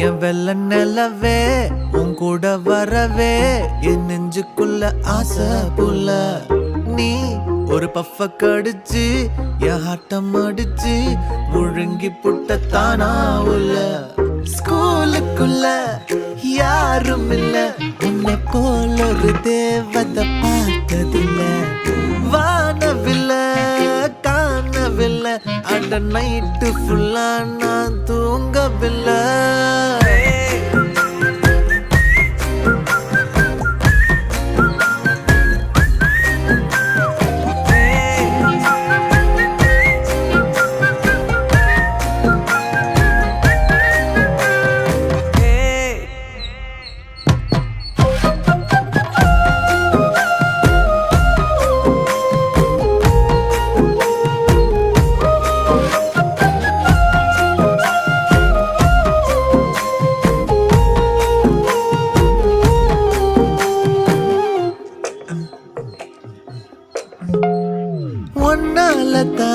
என் வெள்ள நிலவே உன் கூட வரவே என் நெஞ்சுக்குள்ள ஆசை புல்ல நீ ஒரு பஃப கடிச்சு என் ஆட்டம் அடிச்சு முழுங்கி புட்ட தானா உள்ள ஸ்கூலுக்குள்ள யாரும் இல்ல உன்னை போல ஒரு தேவதை பார்த்ததில்ல வானவில்ல காணவில்லை அந்த நைட்டு ஃபுல்லா நான் தூங்கவில்லை ஒன்னால தான்